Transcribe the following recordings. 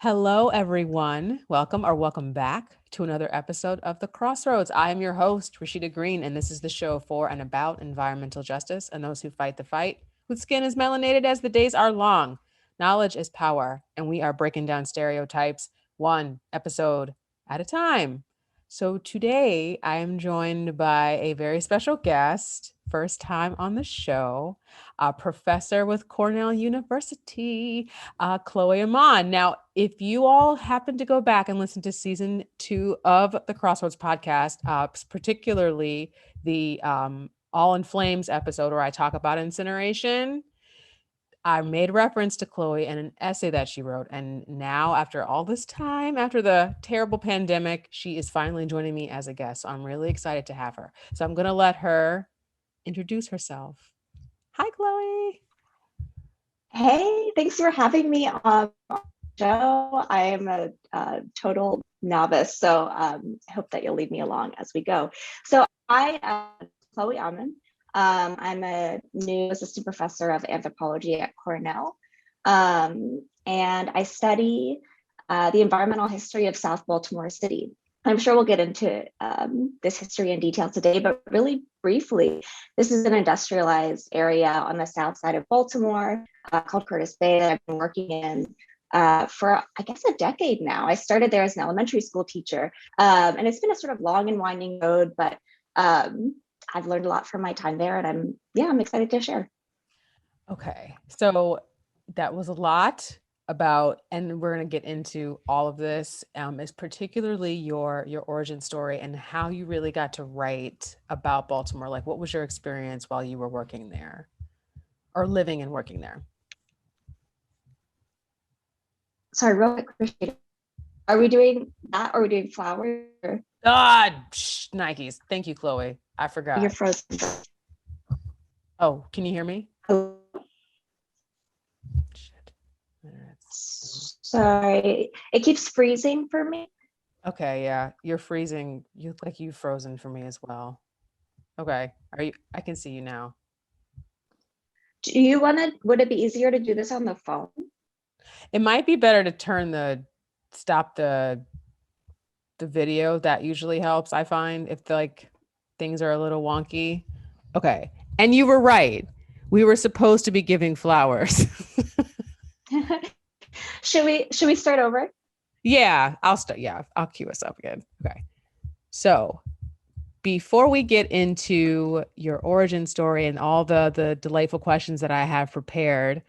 Hello, everyone. Welcome back to another episode of The Crossroads. I am your host, Rashida Green, and this is the show for and about environmental justice and those who fight the fight, whose skin is melanated as the days are long. Knowledge is power, and we are breaking down stereotypes one episode at a time. So today I am joined by a very special guest, first time on the show, a professor with Cornell University, Chole Ahmann. Now, if you all happen to go back and listen to season 2 of the Crossroads podcast, particularly the All in Flames episode where I talk about incineration, I made reference to Chloe and an essay that she wrote. And now, after all this time, after the terrible pandemic, she is finally joining me as a guest. So I'm really excited to have her. So I'm going to let her introduce herself. Hi, Chloe. Hey, thanks for having me on the show. I am a total novice, so I hope that you'll lead me along as we go. So I am Chole Ahmann. I'm a new assistant professor of anthropology at Cornell, and I study the environmental history of South Baltimore City. I'm sure we'll get into this history in detail today, but really briefly, this is an industrialized area on the south side of Baltimore called Curtis Bay that I've been working in for, I guess, a decade now. I started there as an elementary school teacher, and it's been a sort of long and winding road, but I've learned a lot from my time there, and I'm excited to share. Okay, so that was a lot about, and we're going to get into all of this, is particularly your origin story and how you really got to write about Baltimore. Like, what was your experience while you were working there or living and working there? Sorry, real quick, are we doing that or are we doing flowers? Nikes. Thank you, Chloe. I forgot. You're frozen. Oh, can you hear me? Oh. Shit. Sorry, it keeps freezing for me. Okay, yeah, you're freezing. You look like you've frozen for me as well. Okay, I can see you now. Do you want to, would it be easier to do this on the phone? It might be better to stop the video. That usually helps, I find, if things are a little wonky. Okay. And you were right. We were supposed to be giving flowers. Should we start over? Yeah, I'll start. Yeah, I'll cue us up again. Okay. So before we get into your origin story and all the delightful questions that I have prepared,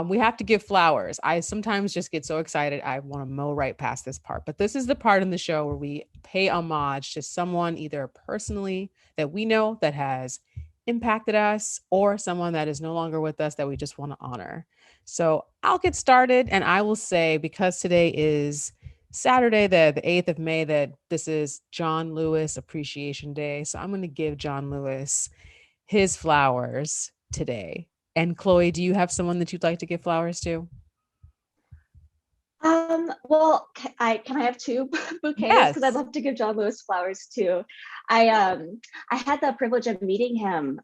we have to give flowers. I sometimes just get so excited, I want to mow right past this part. But this is the part in the show where we pay homage to someone either personally that we know that has impacted us or someone that is no longer with us that we just want to honor. So I'll get started and I will say, because today is Saturday, the 8th of May, that this is John Lewis Appreciation Day. So I'm going to give John Lewis his flowers today. And Chloe, do you have someone that you'd like to give flowers to? Well, can I have two bouquets? Because I'd Yes. love to give John Lewis flowers too. I had the privilege of meeting him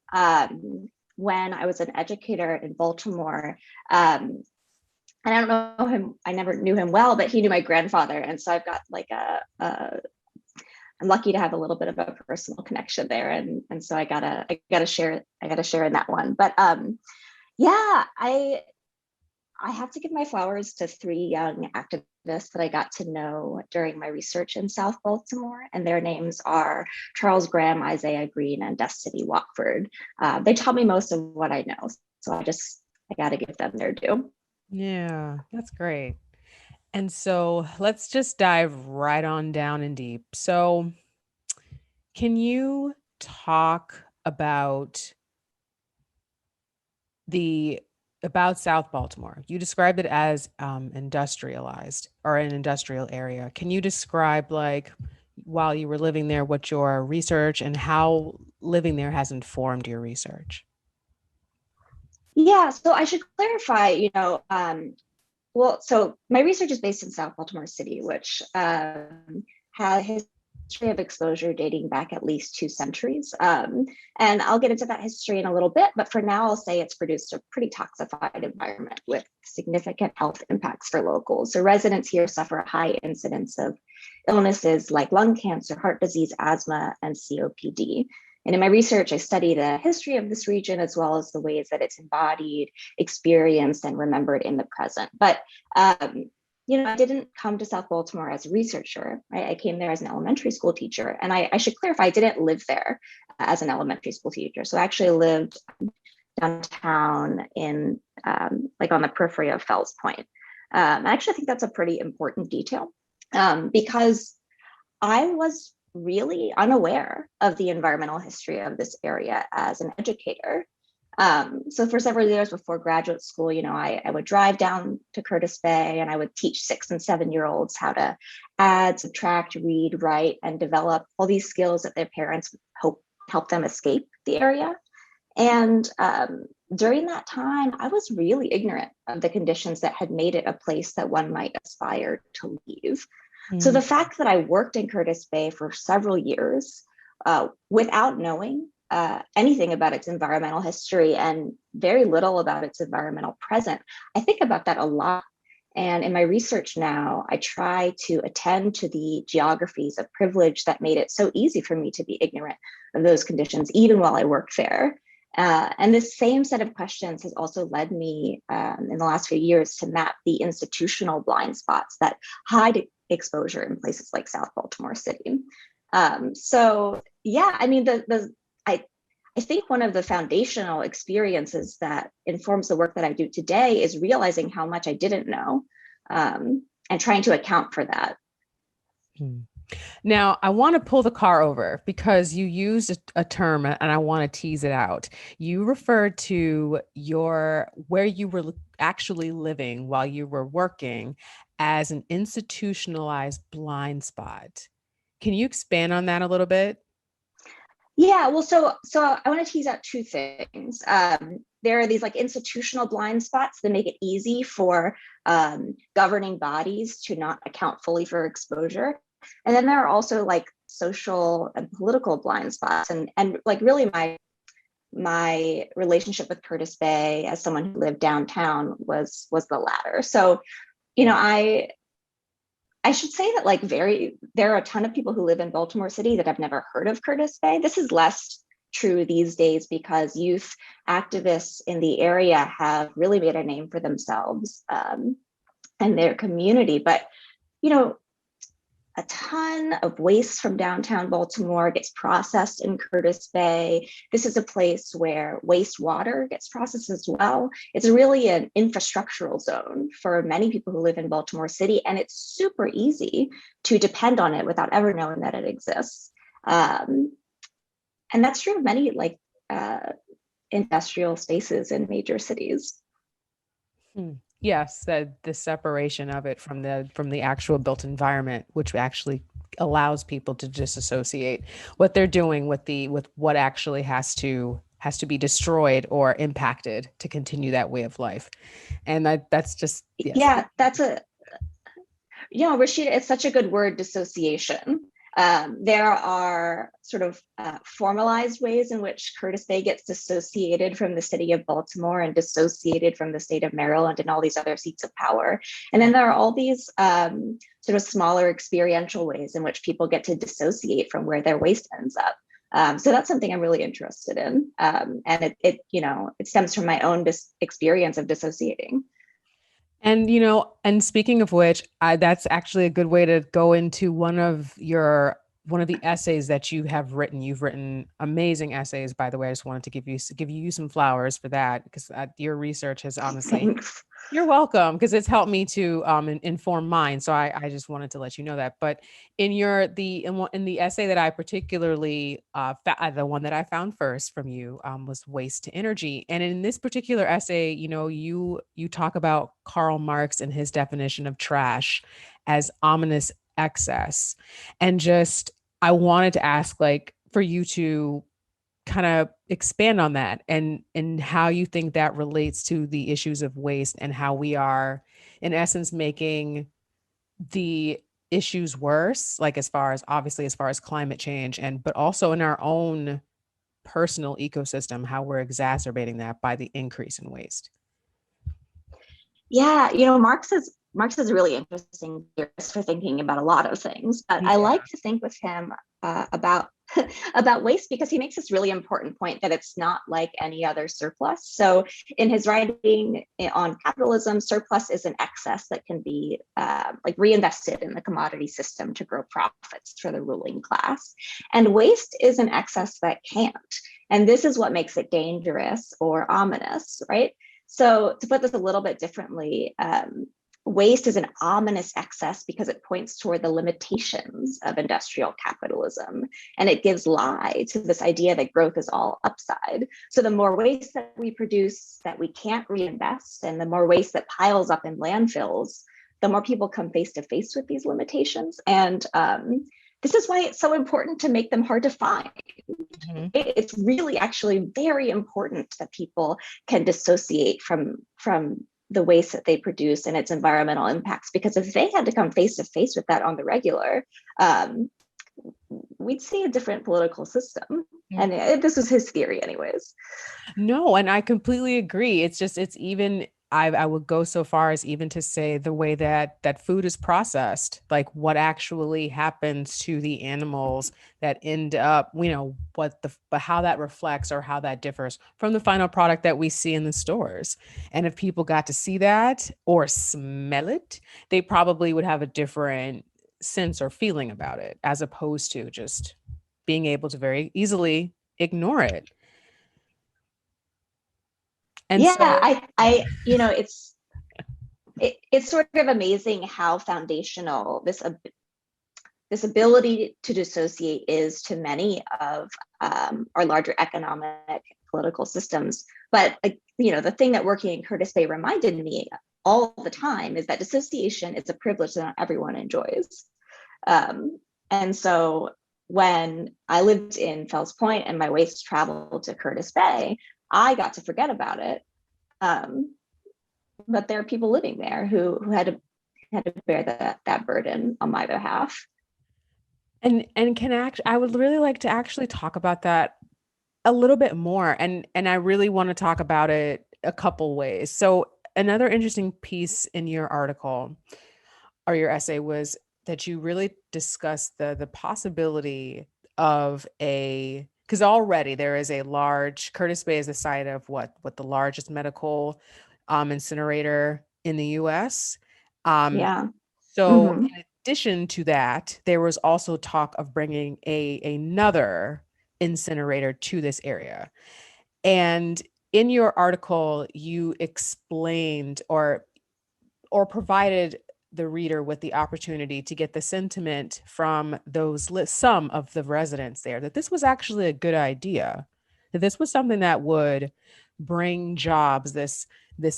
when I was an educator in Baltimore. And I don't know him, I never knew him well, but he knew my grandfather. And so I've got like I'm lucky to have a little bit of a personal connection there. And so I gotta share in that one. But yeah, I have to give my flowers to three young activists that I got to know during my research in South Baltimore, and their names are Charles Graham, Isaiah Green, and Destiny Watford. They taught me most of what I know, so I got to give them their due. Yeah, that's great. And so let's just dive right on down and deep. So, can you talk the about South Baltimore? You described it as industrialized or an industrial area. Can you describe, like, while you were living there, what your research and how living there has informed your research? Yeah, so I should clarify, well, so my research is based in South Baltimore City, which has history of exposure dating back at least 2 centuries. And I'll get into that history in a little bit, but for now, I'll say it's produced a pretty toxified environment with significant health impacts for locals. So residents here suffer a high incidence of illnesses like lung cancer, heart disease, asthma, and COPD. And in my research, I study the history of this region as well as the ways that it's embodied, experienced, and remembered in the present. But I didn't come to South Baltimore as a researcher, right? I came there as an elementary school teacher. And I should clarify, I didn't live there as an elementary school teacher. So I actually lived downtown in like on the periphery of Fells Point. I actually think that's a pretty important detail because I was really unaware of the environmental history of this area as an educator. So for several years before graduate school, I would drive down to Curtis Bay and I would teach 6 and 7-year-olds how to add, subtract, read, write, and develop all these skills that their parents hope help them escape the area. And during that time, I was really ignorant of the conditions that had made it a place that one might aspire to leave. So the fact that I worked in Curtis Bay for several years without knowing anything about its environmental history and very little about its environmental present, I think about that a lot. And in my research now, I try to attend to the geographies of privilege that made it so easy for me to be ignorant of those conditions, even while I worked there. And this same set of questions has also led me in the last few years to map the institutional blind spots that hide exposure in places like South Baltimore City. So yeah, I mean, I think one of the foundational experiences that informs the work that I do today is realizing how much I didn't know and trying to account for that. Now, I want to pull the car over because you used a term and I want to tease it out. You referred to where you were actually living while you were working as an institutionalized blind spot. Can you expand on that a little bit? Yeah, well, so I want to tease out 2 things. There are these like institutional blind spots that make it easy for governing bodies to not account fully for exposure. And then there are also like social and political blind spots. And like really my relationship with Curtis Bay as someone who lived downtown was the latter. So, I should say that there are a ton of people who live in Baltimore City that have never heard of Curtis Bay. This is less true these days because youth activists in the area have really made a name for themselves and their community. But, a ton of waste from downtown Baltimore gets processed in Curtis Bay. This is a place where wastewater gets processed as well. It's really an infrastructural zone for many people who live in Baltimore City, and it's super easy to depend on it without ever knowing that it exists. And that's true of many industrial spaces in major cities. Yes, the separation of it from the actual built environment, which actually allows people to disassociate what they're doing with what actually has to be destroyed or impacted to continue that way of life. And that's just yes. Yeah, Rashida, it's such a good word, dissociation. There are sort of formalized ways in which Curtis Bay gets dissociated from the city of Baltimore and dissociated from the state of Maryland and all these other seats of power. And then there are all these sort of smaller experiential ways in which people get to dissociate from where their waste ends up. So that's something I'm really interested in. And it stems from my own experience of dissociating. And, and speaking of which, that's actually a good way to go into one of the essays that you have written. You've written amazing essays, by the way. I just wanted to give you some flowers for that because your research has honestly. Thanks. You're welcome, because it's helped me to inform mine. So I just wanted to let you know that. But in the essay that I particularly the one that I found first from you was waste to energy. And in this particular essay, you talk about Karl Marx and his definition of trash as ominous excess. And just I wanted to ask, for you to kind of expand on that and how you think that relates to the issues of waste and how we are in essence making the issues worse, like as far as obviously as far as climate change but also in our own personal ecosystem, how we're exacerbating that by the increase in waste. Yeah, Marx is a really interesting theorist for thinking about a lot of things, but I Yeah. like to think with him about about waste because he makes this really important point that it's not like any other surplus. So in his writing on capitalism, surplus is an excess that can be like reinvested in the commodity system to grow profits for the ruling class, and waste is an excess that can't. And this is what makes it dangerous or ominous, right? So to put this a little bit differently, waste is an ominous excess because it points toward the limitations of industrial capitalism, and it gives lie to this idea that growth is all upside. So the more waste that we produce that we can't reinvest, and the more waste that piles up in landfills, the more people come face to face with these limitations. And this is why it's so important to make them hard to find. Mm-hmm. It's really actually very important that people can dissociate from the waste that they produce and its environmental impacts, because if they had to come face to face with that on the regular, we'd see a different political system. And this was his theory anyways. No, and I completely agree. It's just, it's even, I would go so far as even to say the way that food is processed, like what actually happens to the animals that end up, but how that reflects or how that differs from the final product that we see in the stores. And if people got to see that or smell it, they probably would have a different sense or feeling about it, as opposed to just being able to very easily ignore it. And Yeah, so, it's sort of amazing how foundational this ability to dissociate is to many of our larger economic political systems. But the thing that working in Curtis Bay reminded me all the time is that dissociation is a privilege that not everyone enjoys. And so when I lived in Fells Point and my waste traveled to Curtis Bay, I got to forget about it. But there are people living there who had to bear that burden on my behalf. and I would really like to actually talk about that a little bit more, and I really want to talk about it a couple ways. So another interesting piece in your article or your essay was that you really discussed the possibility of a, because already there is a large, Curtis Bay is the site of what the largest medical incinerator in the US. Um, Yeah. so Mm-hmm. in addition to that, there was also talk of bringing another incinerator to this area. And in your article, you explained or provided the reader with the opportunity to get the sentiment from some of the residents there that this was actually a good idea, that this was something that would bring jobs, this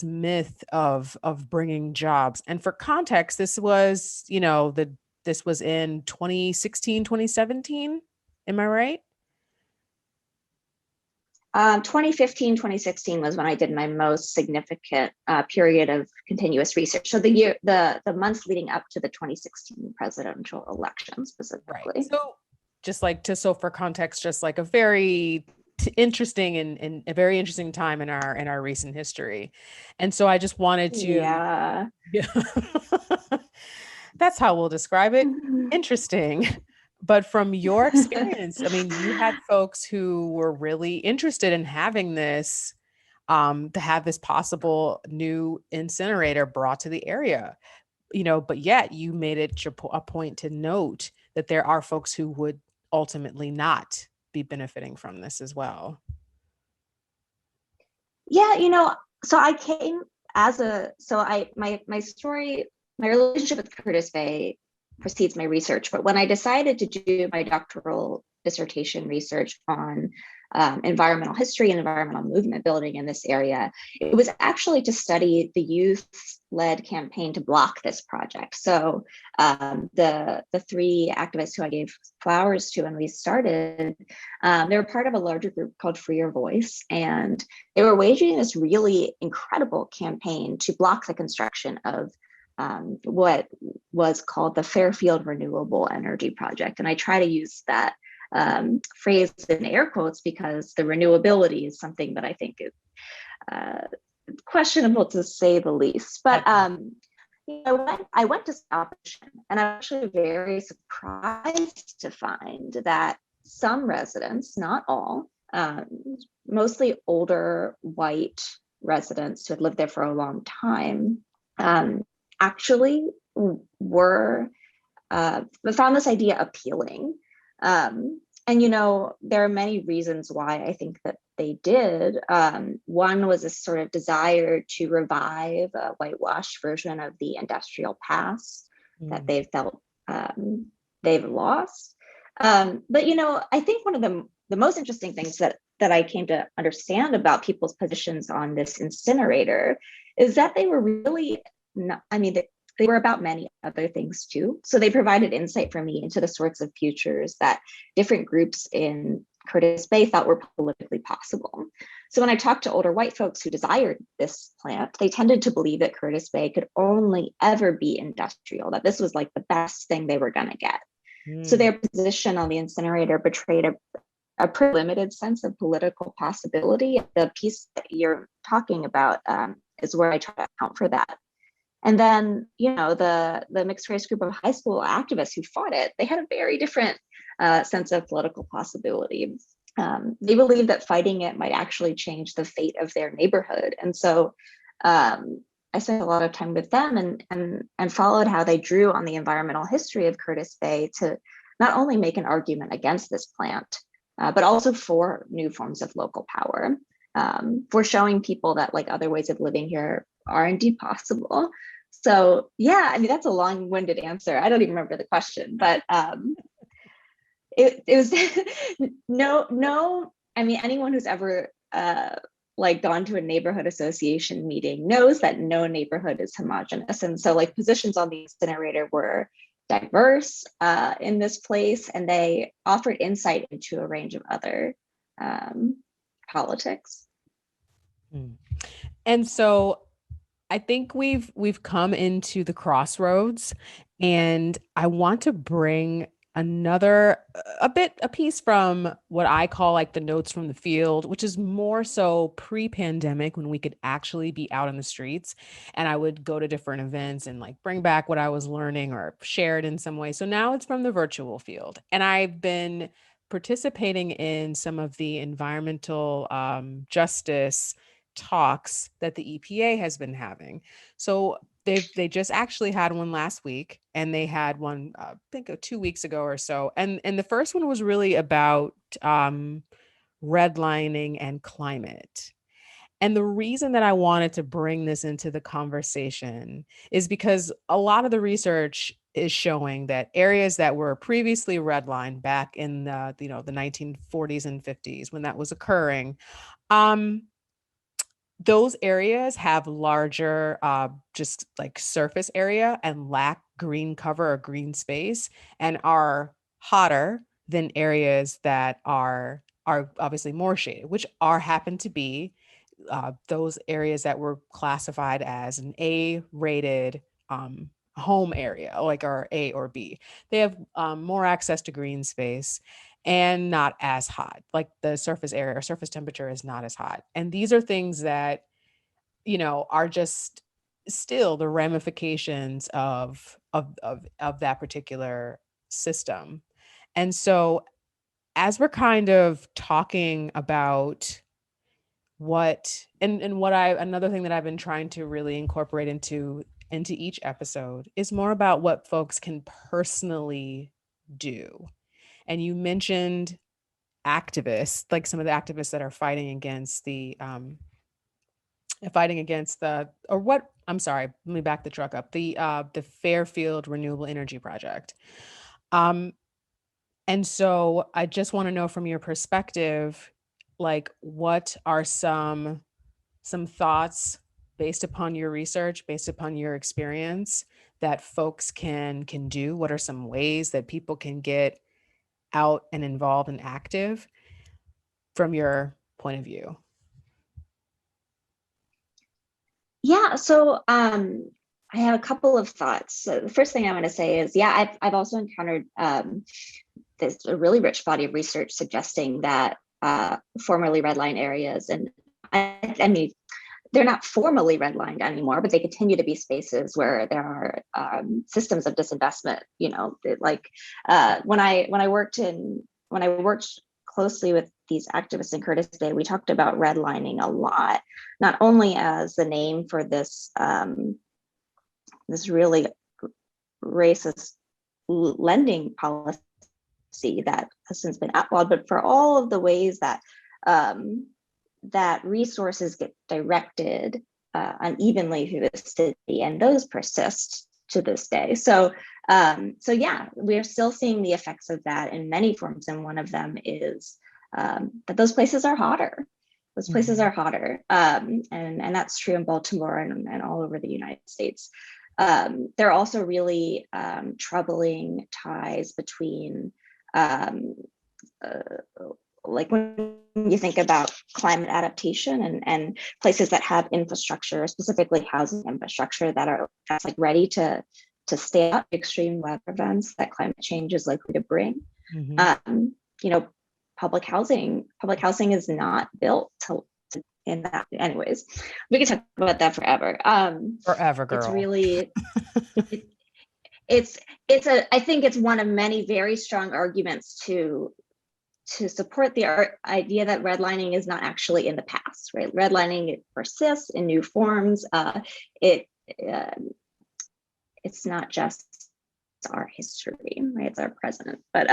myth of bringing jobs. And for context, this was, this was in 2016, 2017. Am I right? 2015, 2016 was when I did my most significant period of continuous research. So the months leading up to the 2016 presidential election Right. specifically. So so for context, just like a very interesting and a very interesting time in our recent history. And so I just wanted to, Yeah. yeah, that's how we'll describe it. Interesting. But from your experience, I mean, you had folks who were really interested in having this, to have this possible new incinerator brought to the area, but yet you made it a point to note that there are folks who would ultimately not be benefiting from this as well. Yeah, so I came as a so I my story, my relationship with Curtis Bay precedes my research. But when I decided to do my doctoral dissertation research on environmental history and environmental movement building in this area, it was actually to study the youth-led campaign to block this project. So the three activists who I gave flowers to when we started, they were part of a larger group called Free Your Voice, and they were waging this really incredible campaign to block the construction of what was called the Fairfield Renewable Energy Project. And I try to use that phrase in air quotes because the renewability is something that I think is questionable to say the least. But I went to opposition, and I'm actually very surprised to find that some residents, not all, mostly older white residents who had lived there for a long time, actually were found this idea appealing. And, you know, there are many reasons why I think that they did. One was a sort of desire to revive a whitewashed version of the industrial past that they felt they've lost. But, you know, I think one of the most interesting things that I came to understand about people's positions on this incinerator is that they were really not, I mean, they were about many other things too. So they provided insight for me into the sorts of futures that different groups in Curtis Bay thought were politically possible. So when I talked to older white folks who desired this plant, they tended to believe that Curtis Bay could only ever be industrial, that this was like the best thing they were going to get. So their position on the incinerator betrayed a pretty limited sense of political possibility. The piece that you're talking about is where I try to account for that. And then, you know, the mixed race group of high school activists who fought it, they had a very different sense of political possibility. They believed that fighting it might actually change the fate of their neighborhood. And so I spent a lot of time with them and followed how they drew on the environmental history of Curtis Bay to not only make an argument against this plant, but also for new forms of local power, for showing people that like other ways of living here are indeed possible. So yeah, I mean, that's a long-winded answer. I don't even remember the question, but it was no, I mean, anyone who's ever like gone to a neighborhood association meeting knows that no neighborhood is homogenous. And so like positions on the incinerator were diverse in this place, and they offered insight into a range of other politics. And so I think we've come into the crossroads, and I want to bring a piece from what I call like the notes from the field, which is more so pre-pandemic when we could actually be out in the streets, and I would go to different events and like bring back what I was learning or share it in some way. So now it's from the virtual field, and I've been participating in some of the environmental justice talks that the EPA has been having. So they just actually had one last week, and they had one I think 2 weeks ago or so. And the first one was really about redlining and climate. And the reason that I wanted to bring this into the conversation is because a lot of the research is showing that areas that were previously redlined back in the 1940s and 50s when that was occurring, those areas have larger just like surface area and lack green cover or green space, and are hotter than areas that are obviously more shaded, which are happen to be those areas that were classified as an A rated home area, like or A or B. They have more access to green space and not as hot. Like the surface area or surface temperature is not as hot. And these are things that, are just still the ramifications of that particular system. And so as we're kind of talking about another thing that I've been trying to really incorporate into each episode is more about what folks can personally do. And you mentioned activists, like some of the activists that are fighting against the or what I'm sorry, let me back the truck up. The Fairfield Renewable Energy Project. And so I just want to know from your perspective, like what are some thoughts based upon your research, based upon your experience that folks can do? What are some ways that people can get out and involved and active from your point of view? Yeah, so I have a couple of thoughts. So the first thing I want to say is, yeah, I've also encountered this a really rich body of research suggesting that formerly redlined areas, and I mean, they're not formally redlined anymore, but they continue to be spaces where there are systems of disinvestment. You know, like when I worked closely with these activists in Curtis Bay, we talked about redlining a lot, not only as the name for this this really racist lending policy that has since been outlawed, but for all of the ways that that resources get directed unevenly through the city, and those persist to this day. So yeah, we're still seeing the effects of that in many forms, and one of them is that those places are hotter. Those places are hotter, and that's true in Baltimore and all over the United States. There are also really troubling ties between like when you think about climate adaptation and places that have infrastructure, specifically housing infrastructure, that's like ready to stand up extreme weather events that climate change is likely to bring. You know, public housing is not built to in that. Anyways, we could talk about that forever. Forever, girl. It's really I think it's one of many very strong arguments to support the idea that redlining is not actually in the past, right? Redlining, it persists in new forms. It's not just our history, right? It's our present. But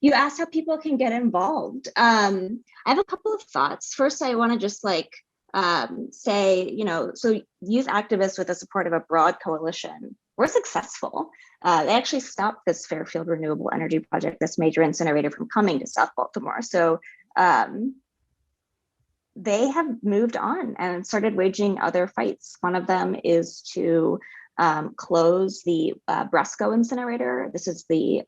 you asked how people can get involved. I have a couple of thoughts. First, I want to just say, you know, so youth activists with the support of a broad coalition were successful. They actually stopped this Fairfield Renewable Energy Project, this major incinerator, from coming to South Baltimore. So they have moved on and started waging other fights. One of them is to close the Brusco incinerator. This is the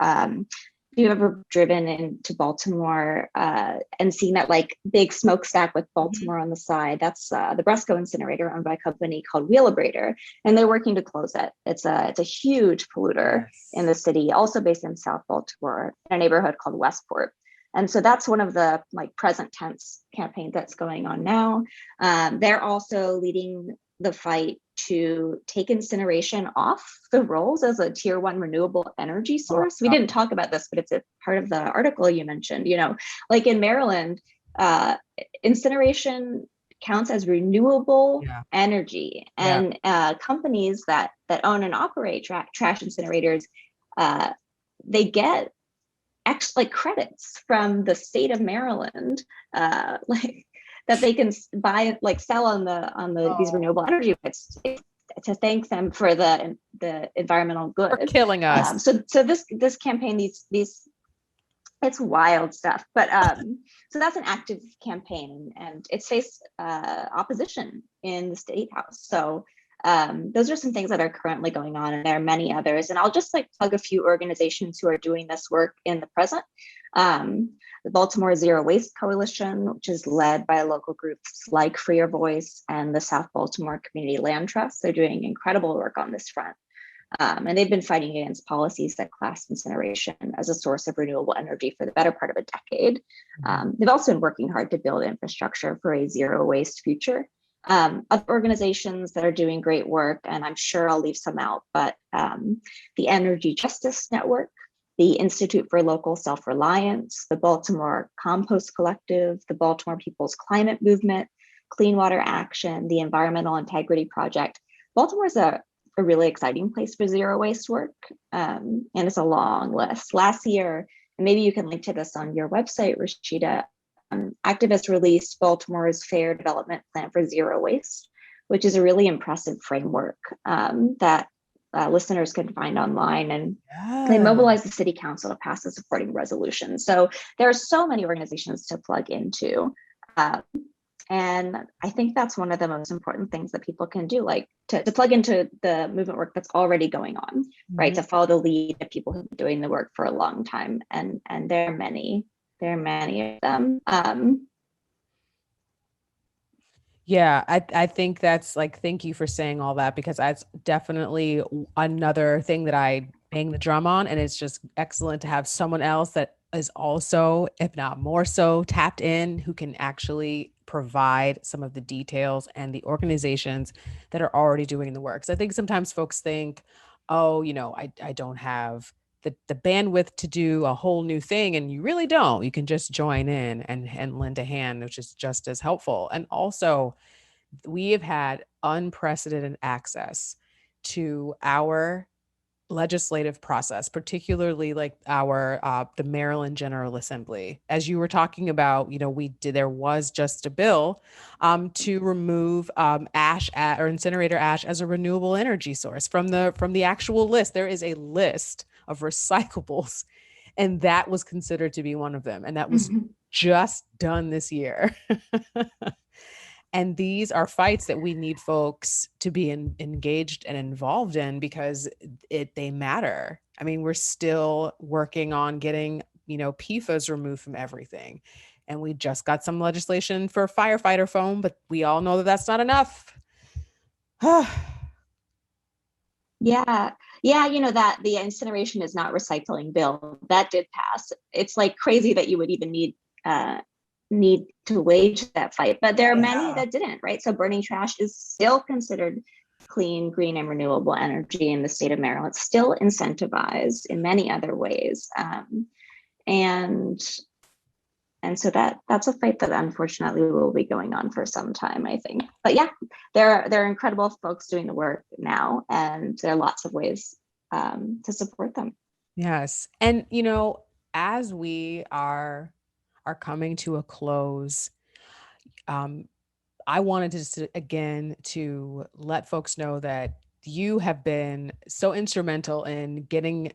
if you've ever driven into Baltimore and seen that like big smokestack with Baltimore on the side, that's the Brusco incinerator owned by a company called Wheelabrator, and they're working to close it. It's a huge polluter in the city, also based in South Baltimore, in a neighborhood called Westport. And so that's one of the like present tense campaigns that's going on now. They're also leading the fight to take incineration off the rolls as a tier 1 renewable energy source. We didn't talk about this, but it's a part of the article you mentioned. You know, like in Maryland, incineration counts as renewable energy, and companies that own and operate trash incinerators, they get actually like credits from the state of Maryland, like that they can buy, like sell on these renewable energy rights to thank them for the environmental good. For killing us. So this campaign, these it's wild stuff, but so that's an active campaign, and it's faced opposition in the state house. So those are some things that are currently going on, and there are many others. And I'll just like plug a few organizations who are doing this work in the present. The Baltimore Zero Waste Coalition, which is led by local groups like Freer Voice and the South Baltimore Community Land Trust. They're doing incredible work on this front. And they've been fighting against policies that class incineration as a source of renewable energy for the better part of a decade. They've also been working hard to build infrastructure for a zero waste future. Other organizations that are doing great work, and I'm sure I'll leave some out, but the Energy Justice Network, the Institute for Local Self-Reliance, the Baltimore Compost Collective, the Baltimore People's Climate Movement, Clean Water Action, the Environmental Integrity Project. Baltimore is a really exciting place for zero waste work, and it's a long list. Last year, and maybe you can link to this on your website, Rashida, activists released Baltimore's Fair Development Plan for Zero Waste, which is a really impressive framework that listeners can find online, and they mobilized the city council to pass a supporting resolution. So there are so many organizations to plug into. And I think that's one of the most important things that people can do, like to plug into the movement work that's already going on, right? To follow the lead of people who've been doing the work for a long time. And there are many of them. Yeah, I think that's like, thank you for saying all that, because that's definitely another thing that I bang the drum on. And it's just excellent to have someone else that is also, if not more so, tapped in, who can actually provide some of the details and the organizations that are already doing the work. So I think sometimes folks think, oh, I don't have the bandwidth to do a whole new thing, and you really don't. You can just join in and lend a hand, which is just as helpful. And also, we have had unprecedented access to our legislative process, particularly like our the Maryland General Assembly. As you were talking about, there was just a bill to remove or incinerator ash as a renewable energy source from the actual list. There is a list of recyclables, and that was considered to be one of them, and that was Mhm. just done this year. And these are fights that we need folks to be engaged and involved in, because they matter. I mean, we're still working on getting, PFAS removed from everything. And we just got some legislation for firefighter foam, but we all know that that's not enough. Yeah. Yeah, that the incineration is not recycling bill that did pass. It's like crazy that you would even need to wage that fight, but there are many Yeah. that didn't, right? So burning trash is still considered clean, green, and renewable energy in the state of Maryland. It's still incentivized in many other ways, and and so that's a fight that unfortunately will be going on for some time, I think. But yeah, there are incredible folks doing the work now, and there are lots of ways to support them. Yes. And as we are coming to a close, um, I wanted to just again to let folks know that you have been so instrumental in getting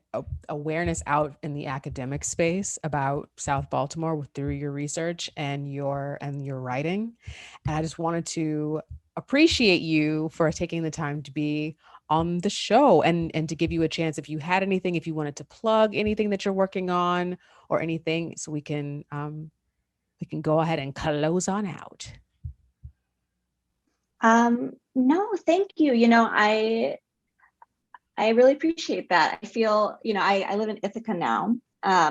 awareness out in the academic space about South Baltimore through your research and your writing. And I just wanted to appreciate you for taking the time to be on the show, and to give you a chance, if you had anything, if you wanted to plug anything that you're working on or anything, so we can go ahead and close on out. No, thank you. I really appreciate that. I feel, I live in Ithaca now,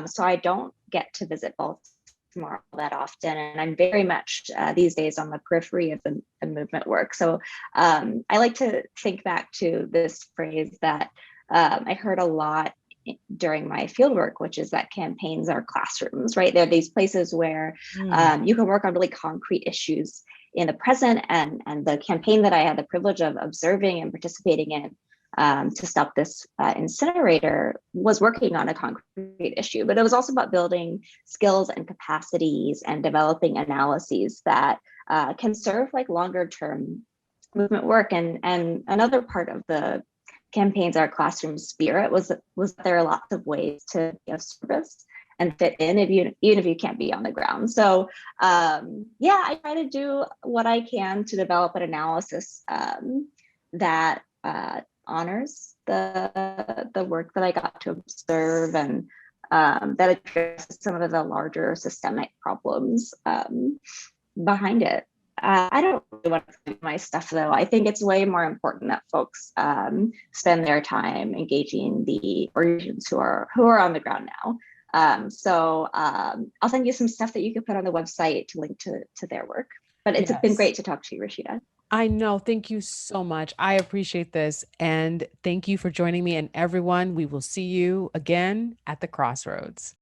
so I don't get to visit Baltimore that often, and I'm very much these days on the periphery of the movement work. So I like to think back to this phrase that I heard a lot during my fieldwork, which is that campaigns are classrooms, right? They're these places where Mm. you can work on really concrete issues in the present, and the campaign that I had the privilege of observing and participating in to stop this incinerator was working on a concrete issue, but it was also about building skills and capacities and developing analyses that can serve like longer term movement work. And another part of the campaigns our classroom spirit was there are lots of ways to be of service and fit in if you even if you can't be on the ground. So yeah, I try to do what I can to develop an analysis that honors the work that I got to observe, and that addresses some of the larger systemic problems behind it. I don't really want to do my stuff though. I think it's way more important that folks spend their time engaging the organizations who are on the ground now. So I'll send you some stuff that you can put on the website to link to their work. But it's been Yes. great to talk to you, Rashida. I know. Thank you so much. I appreciate this. And thank you for joining me. And everyone, we will see you again at the crossroads.